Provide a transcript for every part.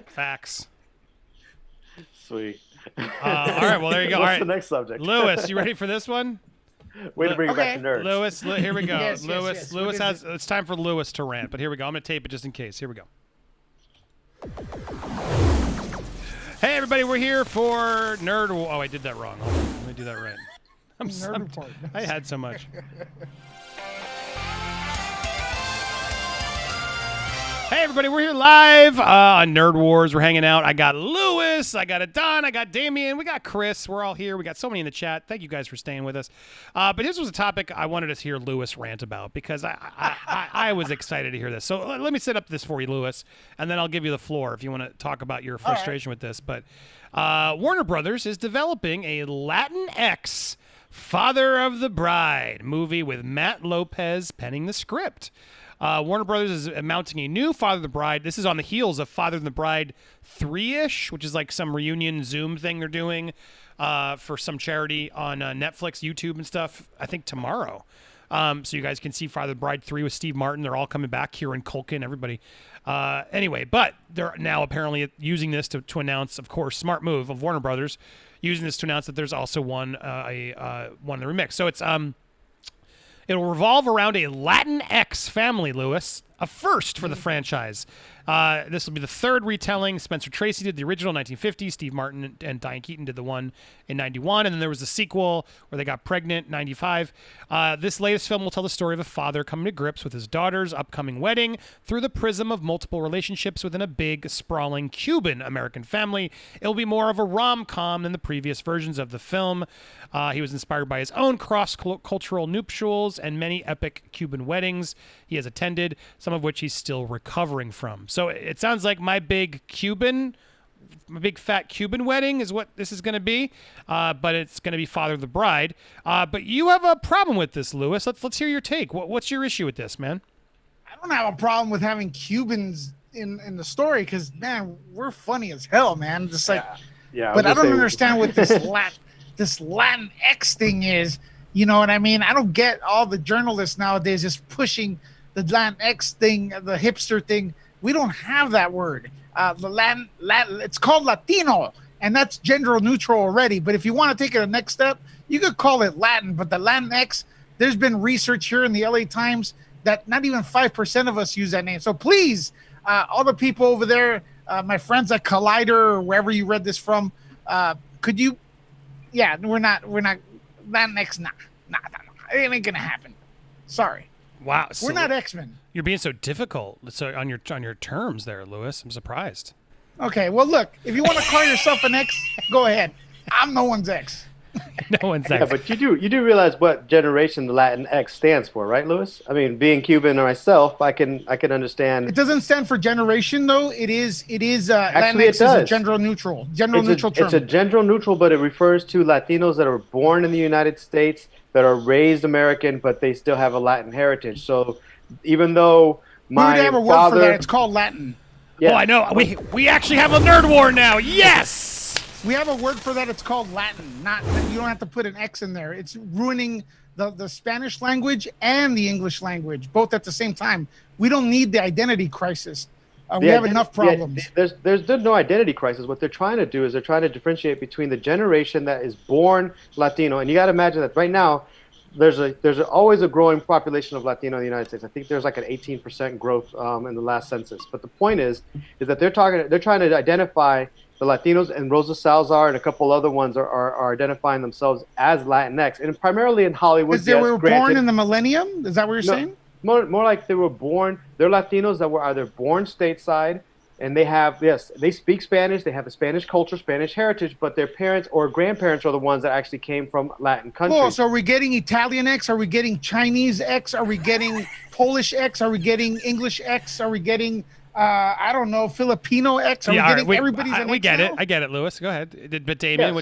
Facts. Sweet. All right, well, there you go. All What's right. the next subject? Lewis, you ready for this one? Way to bring it back to Okay. nerds. Lewis, here we go. Yes, yes, Lewis, yes. Lewis What has. is it? It's time for Lewis to rant, but here we go. I'm gonna tape it just in case. Here we go. Hey, everybody, we're here for Nerd. Oh, I did that wrong. Hold on. Let me do that right. Nerd report. I had so much. Hey, everybody, we're here live on Nerd Wars. We're hanging out. I got Lewis, I got Adon, I got Damian, we got Chris. We're all here. We got so many in the chat. Thank you guys for staying with us. But this was a topic I wanted to hear Lewis rant about because I was excited to hear this. So let me set up this for you, Lewis, and then I'll give you the floor if you want to talk about your frustration with this. But Warner Brothers is developing a Latinx Father of the Bride movie with Matt Lopez penning the script. Warner Brothers is mounting a new Father of the Bride. This is on the heels of Father of the Bride 3-ish, which is like some reunion Zoom thing they're doing for some charity on Netflix, YouTube, and stuff, I think tomorrow. So you guys can see Father of the Bride 3 with Steve Martin. They're all coming back, Kieran Culkin, everybody. Anyway, but they're now apparently using this to announce, of course, smart move of Warner Brothers, using this to announce that there's also one in the remix. So it's... It'll revolve around a Latinx family, Lewis, a first for the franchise. This will be the third retelling. Spencer Tracy did the original in 1950. Steve Martin and Diane Keaton did the one in 91. And then there was a sequel where they got pregnant in 95. This latest film will tell the story of a father coming to grips with his daughter's upcoming wedding through the prism of multiple relationships within a big, sprawling Cuban-American family. It'll be more of a rom-com than the previous versions of the film. He was inspired by his own cross-cultural nuptials and many epic Cuban weddings he has attended, some of which he's still recovering from. So it sounds like my big fat Cuban wedding is what this is going to be, but it's going to be Father of the Bride. But you have a problem with this, Lewis. Let's hear your take. What's your issue with this, man? I don't have a problem with having Cubans in the story because, man, we're funny as hell, man. Just like, Yeah. but I don't understand what this Latinx thing is. You know what I mean? I don't get all the journalists nowadays just pushing the Latinx thing, the hipster thing. We don't have that word. It's called Latino, and that's gender neutral already. But if you want to take it a next step, you could call it Latin. But the Latinx, there's been research here in the LA Times that not even 5% of us use that name. So please, all the people over there, my friends at Collider or wherever you read this from, could you? Yeah, we're not Latinx. Nah, it ain't gonna happen. Sorry. Wow, We're not X-Men. You're being so difficult. So on your terms there, Lewis. I'm surprised. Okay, well, look, if you want to call yourself an X, go ahead. I'm no one's X. No one's Yeah, but you do realize what generation the Latinx stands for, right, Lewis? I mean, being Cuban myself, I can understand. It doesn't stand for generation, though. It is. Actually, Latinx it is a does. gender neutral term. It's a gender neutral, but it refers to Latinos that are born in the United States, that are raised American, but they still have a Latin heritage. So even though my we have a word father, for that. It's called Latin. Oh, I know. We actually have a nerd war now. Yes. We have a word for that. It's called Latin. Not you don't have to put an X in there. It's ruining the Spanish language and the English language both at the same time. We don't need the identity crisis. We have enough problems. There's no identity crisis. What they're trying to do is they're trying to differentiate between the generation that is born Latino, and you got to imagine that right now there's always a growing population of Latino in the United States. I think there's like an 18% growth in the last census. But the point is that they're trying to identify the Latinos, and Rosa Salazar and a couple other ones are identifying themselves as Latinx, and primarily in Hollywood. Because they were born in the millennium? Is that what you're saying? More like they were born. They're Latinos that were either born stateside, and they speak Spanish. They have a Spanish culture, Spanish heritage, but their parents or grandparents are the ones that actually came from Latin countries. Cool. So are we getting Italian X? Are we getting Chinese X? Are we getting Polish X? Are we getting English X? Are we getting I don't know, Filipino X? Are we getting everybody's an we X get now? it. I get it, Lewis. Go ahead. But Damian,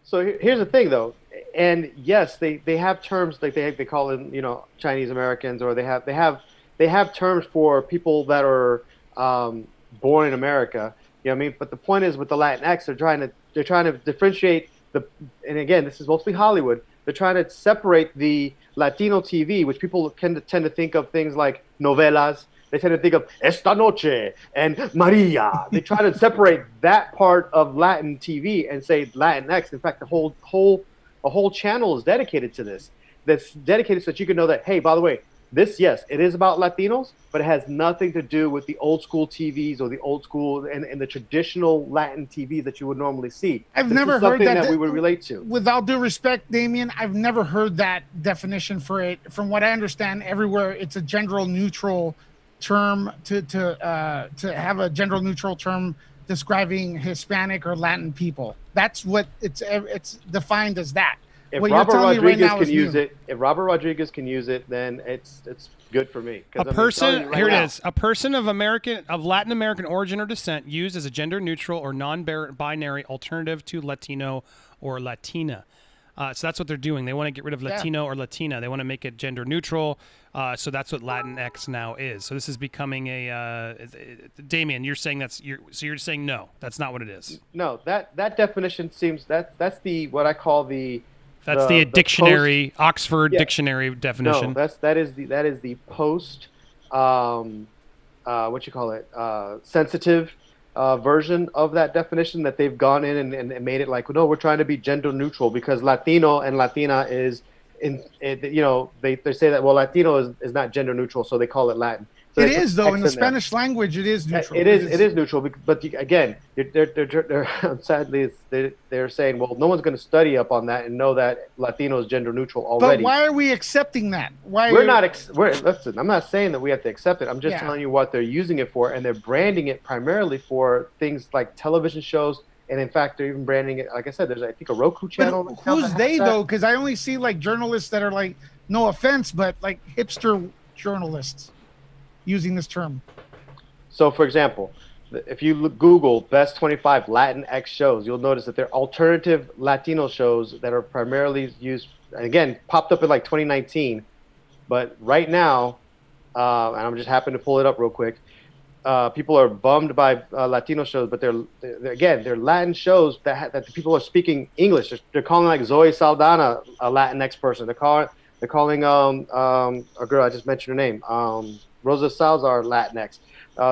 So here's the thing, though, and yes, they have terms like they call them, Chinese Americans, or they have terms for people that are born in America. You know what I mean? But the point is, with the Latinx, they're trying to differentiate and again, this is mostly Hollywood. They're trying to separate the Latino TV, which people tend to think of things like novelas, they tend to think of Esta Noche and Maria. They try to separate that part of Latin TV and say Latinx. In fact, a whole channel is dedicated to this. That's dedicated so that you can know that, hey, by the way, this, yes, it is about Latinos, but it has nothing to do with the old school TVs or the old school and the traditional Latin TVs that you would normally see. I've This never is heard something that. we would relate to. With all due respect, Damian, I've never heard that definition for it. From what I understand, everywhere it's a gender neutral term to have a gender neutral term describing Hispanic or Latin people. That's what it's defined as that. If What Robert you're telling me right Rodriguez now can is use new. it, if Robert Rodriguez can use it, then it's good for me. A person, here it is, a person of Latin American origin or descent used as a gender neutral or non-binary alternative to Latino or Latina. So that's what they're doing. They want to get rid of Latino or Latina. They want to make it gender neutral. So that's what Latinx now is. So this is becoming Damian, you're saying you're saying no, that's not what it is. No, that definition seems that's the what I call the. That's the dictionary, Oxford dictionary definition. No, that is the post, what you call it, sensitive version of that definition that they've gone in and made it like, no, we're trying to be gender neutral because Latino and Latina is they say that, well, Latino is not gender neutral, so they call it Latin. So it is though in the Spanish language. It is neutral. It is neutral, but again, sadly they're saying, well, no one's going to study up on that and know that Latino is gender neutral already. But why are we accepting that? Listen, I'm not saying that we have to accept it. I'm just telling you what they're using it for, and they're branding it primarily for things like television shows. And in fact, they're even branding it. Like I said, there's I think a Roku channel. But who's they though? Because I only see like journalists that are like, no offense, but like hipster journalists using this term. So, for example, if you Google best 25 Latinx shows, you'll notice that they're alternative Latino shows that are primarily used. Again, popped up in like 2019, but right now, and I'm just happen to pull it up real quick. People are bummed by Latino shows, but they're Latin shows that the people are speaking English. They're calling like Zoe Saldana a Latinx person. They're calling a girl, I just mentioned her name, Rosa Salazar Latinx.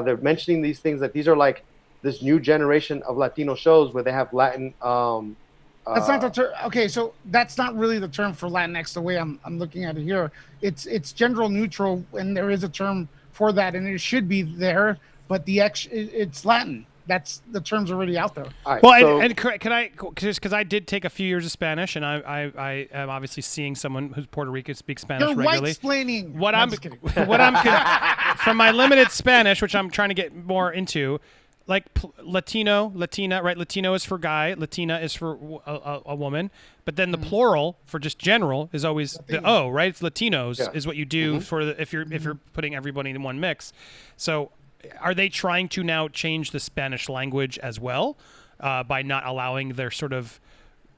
They're mentioning these things that these are like this new generation of Latino shows where they have Latin. That's not the term. Okay, so that's not really the term for Latinx. The way I'm looking at it here, it's gender neutral, and there is a term for that, and it should be there. But it's Latin. That's the term's already out there. All right, well, so, and can I, because I did take a few years of Spanish, and I am obviously seeing someone who's Puerto Rican speak Spanish You're regularly. white-splaining. From my limited Spanish, which I'm trying to get more into, like Latino, Latina, right? Latino is for guy, Latina is for a woman, but then the plural for just general is always Latino. The O, right? It's Latinos is what you do for if you're putting everybody in one mix. So, are they trying to now change the Spanish language as well by not allowing their sort of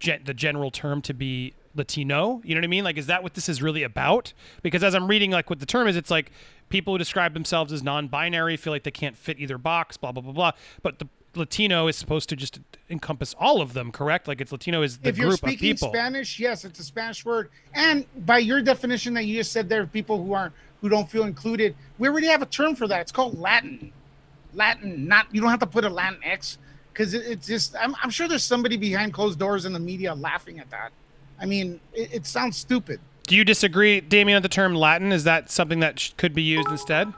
the general term to be Latino? You know what I mean? Like, is that what this is really about? Because as I'm reading, like, what the term is, it's like people who describe themselves as non-binary feel like they can't fit either box, blah, blah, blah, blah. But the Latino is supposed to just encompass all of them, correct? Like, it's Latino is the group of people. If you're speaking Spanish, yes, it's a Spanish word. And by your definition that you just said, there are people who don't feel included. We already have a term for that. It's called Latin. You don't have to put a Latinx, because it's just, I'm sure there's somebody behind closed doors in the media laughing at that. I mean, it sounds stupid. Do you disagree, Damian, with the term Latin? Is that something that could be used instead?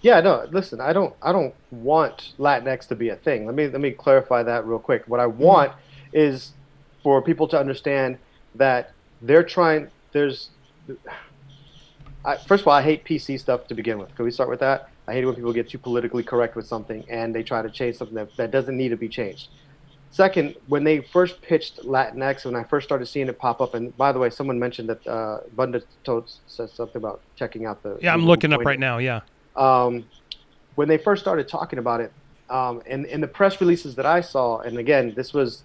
Yeah, no, listen, I don't want Latinx to be a thing. Let me clarify that real quick. What I want is for people to understand that first of all, I hate PC stuff to begin with. Can we start with that? I hate it when people get too politically correct with something and they try to change something that doesn't need to be changed. Second, when they first pitched Latinx, when I first started seeing it pop up, and by the way, someone mentioned that Bunda Totes says something about checking out the... Yeah, I'm looking up right now, yeah. When they first started talking about it, in the press releases that I saw, and again, this was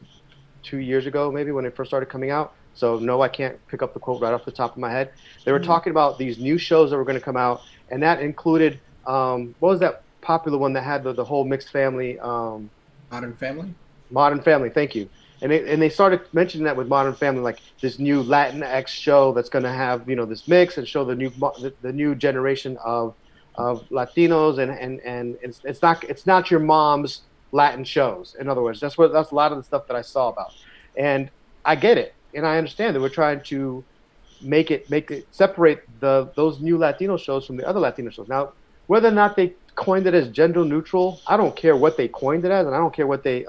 2 years ago maybe when it first started coming out, so no, I can't pick up the quote right off the top of my head. They were talking about these new shows that were going to come out, and that included, what was that popular one that had the whole mixed family? Modern Family? Modern Family, thank you. And they started mentioning that with Modern Family, like this new Latinx show that's going to have this mix and show the new generation of of Latinos, and it's not your mom's Latin shows. In other words, that's a lot of the stuff that I saw about, and I get it, and I understand that we're trying to make it separate those new Latino shows from the other Latino shows. Now, whether or not they coined it as gender neutral, I don't care what they coined it as, and I don't care what they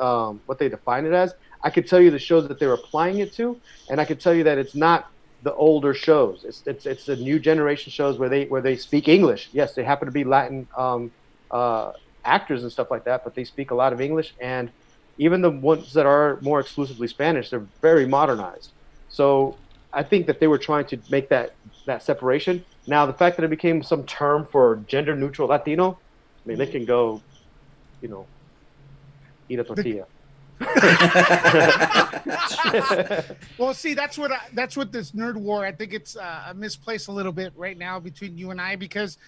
define it as. I could tell you the shows that they're applying it to, and I could tell you that it's not the older shows. It's the new generation shows where they speak English. Yes, they happen to be Latin actors and stuff like that, but they speak a lot of English, and even the ones that are more exclusively Spanish, they're very modernized. So I think that they were trying to make that separation. Now, the fact that it became some term for gender neutral Latino, I mean, they can go, eat a tortilla. Well, see, that's what this nerd war. I think it's misplaced a little bit right now between you and I, because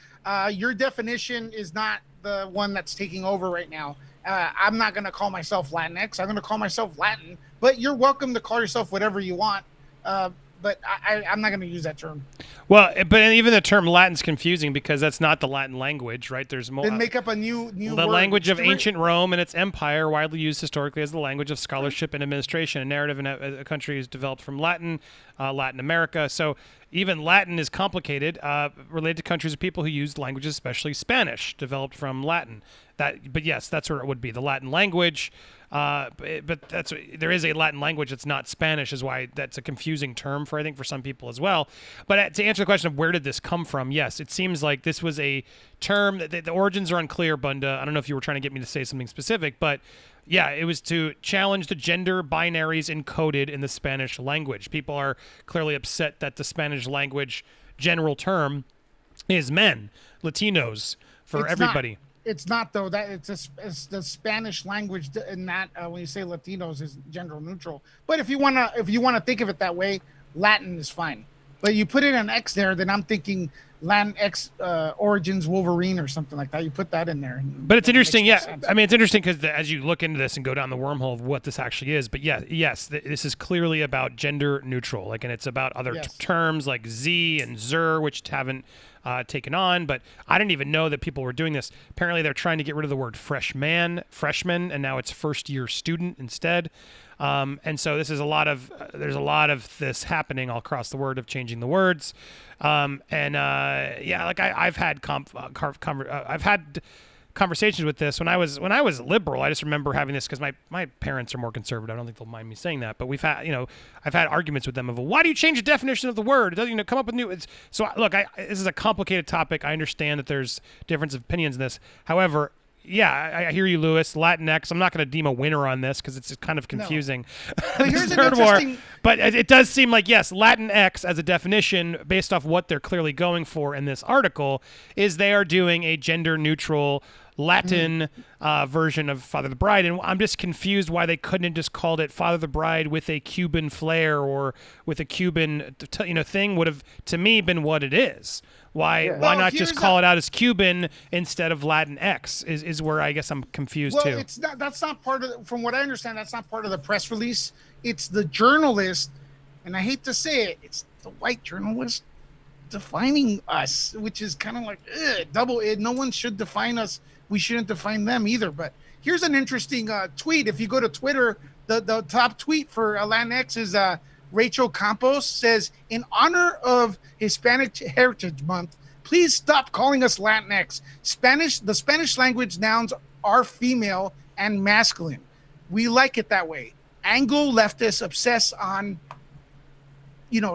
your definition is not the one that's taking over right now. I'm not going to call myself Latinx. I'm going to call myself Latin, but you're welcome to call yourself whatever you want. But I'm not going to use that term. Well, but even the term Latin's confusing because that's not the Latin language, right? There's more. Then make up a new the word. language of ancient Rome and its empire, widely used historically as the language of scholarship and administration. A narrative in a country is developed from Latin America. So even Latin is complicated, related to countries of people who use languages, especially Spanish, developed from Latin. But yes, that's where it would be, the Latin language. But there is a Latin language that's not Spanish, is why that's a confusing term for some people as well. But to answer the question of where did this come from, yes, it seems like this was a term that the origins are unclear. Bunda, I don't know if you were trying to get me to say something specific, but yeah, it was to challenge the gender binaries encoded in the Spanish language. People are clearly upset that the Spanish language general term is men, Latinos, for everybody. It's not, though. That it's the Spanish language, in that when you say Latinos is gender neutral. But if you wanna think of it that way, Latin is fine. But you put it an X there, then I'm thinking Latinx origins Wolverine or something like that. You put that in there. But it's interesting, yeah. Sense. I mean, it's interesting because as you look into this and go down the wormhole of what this actually is. But yes, this is clearly about gender neutral. And it's about other terms like Z and Zer, which haven't taken on. But I didn't even know that people were doing this. Apparently, they're trying to get rid of the word freshman, and now it's first year student instead. And so there's a lot of this happening all across the word of changing the words. I've had I've had conversations with this when I was liberal. I just remember having this because my parents are more conservative. I don't think they'll mind me saying that, but I've had arguments with them of, well, why do you change the definition of the word? It doesn't come up with new. Look, this is a complicated topic. I understand that there's difference of opinions in this. However, yeah, I hear you, Lewis. Latinx. I'm not going to deem a winner on this because it's kind of confusing. No. Here's an interesting... But it does seem like, yes, Latinx as a definition, based off what they're clearly going for in this article, is they are doing a gender-neutral Latin version of Father of the Bride. And I'm just confused why they couldn't have just called it Father of the Bride with a Cuban flair or with a Cuban thing would have, to me, been what it is. Why not just call it out as Cuban instead of Latinx is where I guess I'm confused too. Well, that's not part of, from what I understand, that's not part of the press release. It's the journalist, and I hate to say it, it's the white journalist defining us, which is kind of like double. No one should define us. We shouldn't define them either. But here's an interesting tweet. If you go to Twitter, the top tweet for Latinx is Rachel Campos says, in honor of Hispanic Heritage Month, please stop calling us Latinx. The Spanish language nouns are female and masculine. We like it that way. Anglo leftists obsess on,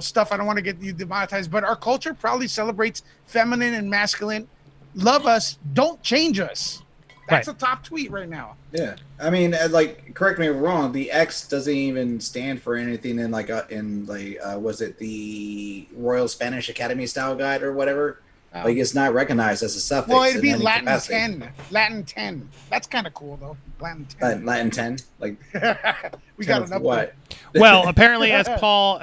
stuff. I don't want to get you demonetized, but our culture proudly celebrates feminine and masculine. Love us. Don't change us. That's a top tweet right now. Yeah, I mean, correct me if I'm wrong. The X doesn't even stand for anything in was it the Royal Spanish Academy style guide or whatever? It's not recognized as a suffix. Well, it'd be Latin capacity. 10. Latin 10. That's kind of cool though. Latin 10. Latin 10. We got enough. What? Well, apparently, as Paul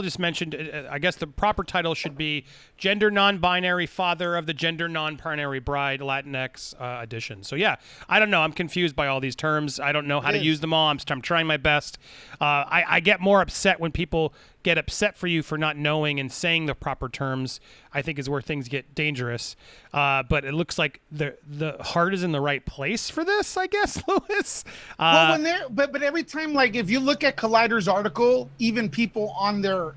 just mentioned, I guess the proper title should be Gender Non-Binary Father of the Gender Non-Binary Bride Latinx edition. So yeah, I don't know. I'm confused by all these terms. I don't know how to use them all. I'm trying my best. I get more upset when people get upset for you for not knowing and saying the proper terms, I think is where things get dangerous. But it looks like the heart is in the right place for this, I guess, Lewis. Well, when they're but every time, like if you look at Collider's article, even people on their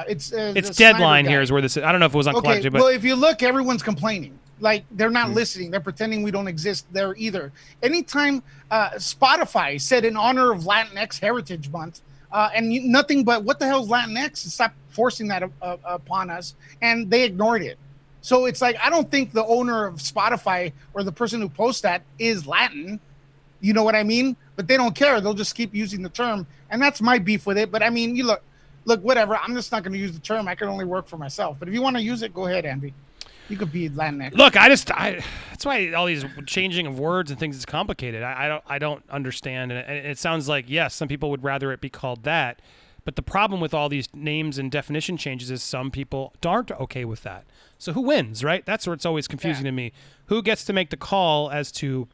it's the Deadline Snyder here guy. is where this is. I don't know if it was on Okay, Collider, but well, if you look, everyone's complaining. Like they're not listening. They're pretending we don't exist there either. Anytime Spotify said in honor of Latinx Heritage Month, nothing but what the hell is Latinx? Stop forcing that upon us, and they ignored it. So it's like I don't think the owner of Spotify or the person who posts that is Latin. You know what I mean? But they don't care. They'll just keep using the term, and that's my beef with it. But I mean, you look, whatever. I'm just not going to use the term. I can only work for myself. But if you want to use it, go ahead, Andy. You could be Latinx. Look, that's why all these changing of words and things is complicated. I don't understand, and it sounds like yes, some people would rather it be called that, but the problem with all these names and definition changes is some people aren't okay with that. So who wins, right? That's where it's always confusing to me. Who gets to make the call as to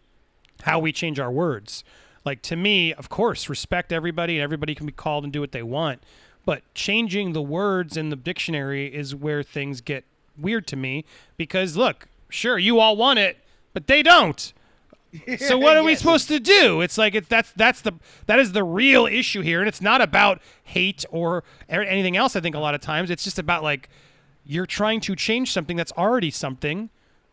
how we change our words? Like to me, of course, respect everybody, and everybody can be called and do what they want, but changing the words in the dictionary is where things get weird to me because look, sure, you all want it, but they don't. So what are we supposed to do? It's like that is the real issue here, and it's not about hate or anything else. I think a lot of times it's just about like you're trying to change something that's already something.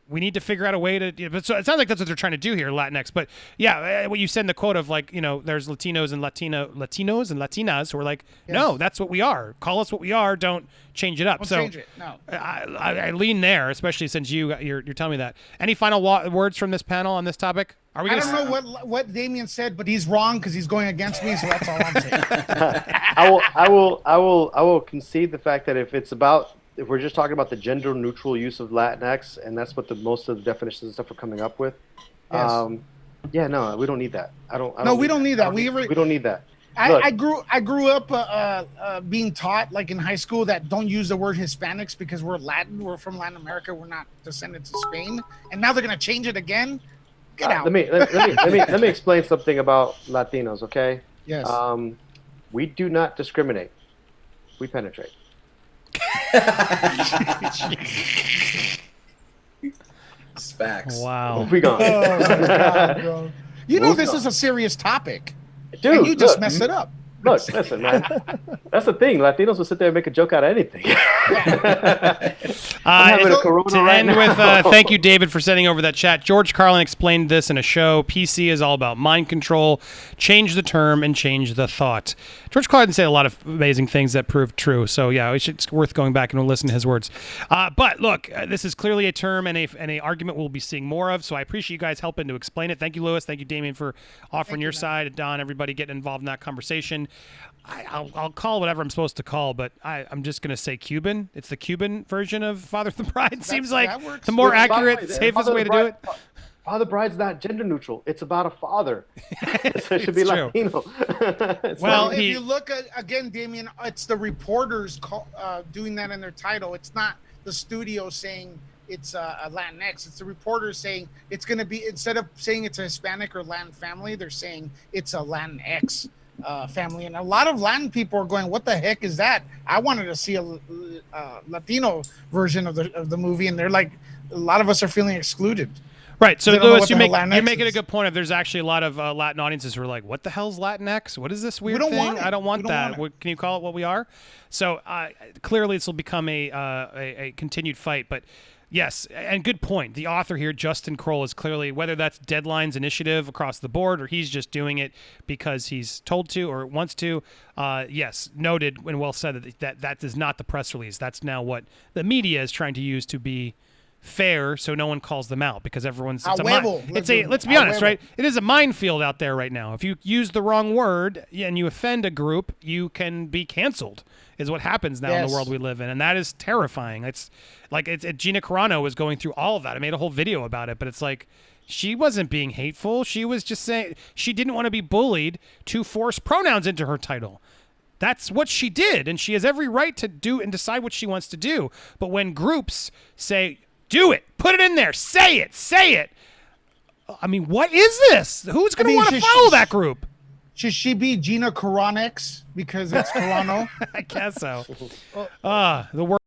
We need to figure out a way to. But so it sounds like that's what they're trying to do here, Latinx. But yeah, what you said in the quote of like, there's Latinos and Latinos and Latinas who are like, no, that's what we are. Call us what we are. Don't change it up. Don't so change it. No. I lean there, especially since you're telling me that. Any final words from this panel on this topic? Are we? I don't know what Damian said, but he's wrong because he's going against me. So that's all I'm saying. I will concede the fact that if we're just talking about the gender neutral use of Latinx, and that's what most of the definitions and stuff are coming up with. Yes. No, we don't need that. We don't need that. We don't need that. I grew up being taught like in high school that don't use the word Hispanics because we're Latin. We're from Latin America. We're not descendants of Spain. And now they're gonna change it again. Get out. Let me explain something about Latinos. Okay. Yes. We do not discriminate. We penetrate. It's facts. Wow. We gone. Oh my God, bro. You know this is a serious topic. Dude, and you just messed it up. Look, listen, man. That's the thing. Latinos will sit there and make a joke out of anything. Thank you, David, for sending over that chat. George Carlin explained this in a show. PC is all about mind control. Change the term and change the thought. George Carlin said a lot of amazing things that proved true. So yeah, it's worth going back and listen to his words. But look, this is clearly a term and a argument we'll be seeing more of. So I appreciate you guys helping to explain it. Thank you, Lewis. Thank you, Damian, for offering your side. Don, everybody getting involved in that conversation. I'll call whatever I'm supposed to call, but I'm just going to say Cuban. It's the Cuban version of Father of the Bride. Seems like the more accurate, safest way to do it. Father Bride's not gender neutral. It's about a father. So it should be true. Latino. Well, if you look at, again, Damian, it's the reporters doing that in their title. It's not the studio saying it's a Latinx. It's the reporters saying it's going to be, instead of saying it's a Hispanic or Latin family, they're saying it's a Latinx family. And a lot of Latin people are going, what the heck is that? I wanted to see a Latino version of the movie. And they're like, a lot of us are feeling excluded. Right. So, Lewis, you're making is. a good point. If there's actually a lot of Latin audiences who are like, what the hell's Latinx? What is this weird thing? I don't want that. Can you call it what we are? So clearly this will become a continued fight. But yes, and good point. The author here, Justin Kroll, is clearly, whether that's Deadline's initiative across the board or he's just doing it because he's told to or wants to, yes, noted and well said that is not the press release. That's now what the media is trying to use to be fair, so no one calls them out because everyone's let's be honest, right? It is a minefield out there right now. If you use the wrong word and you offend a group, you can be canceled, is what happens now in the world we live in, and that is terrifying. It's like Gina Carano was going through all of that. I made a whole video about it, but it's like she wasn't being hateful. She was just saying she didn't want to be bullied to force pronouns into her title. That's what she did, and she has every right to do and decide what she wants to do. But when groups say, do it, put it in there, say it. I mean, what is this? Who's going to want to follow that group? Should she be Gina Carano because it's Carano? I guess so. The word.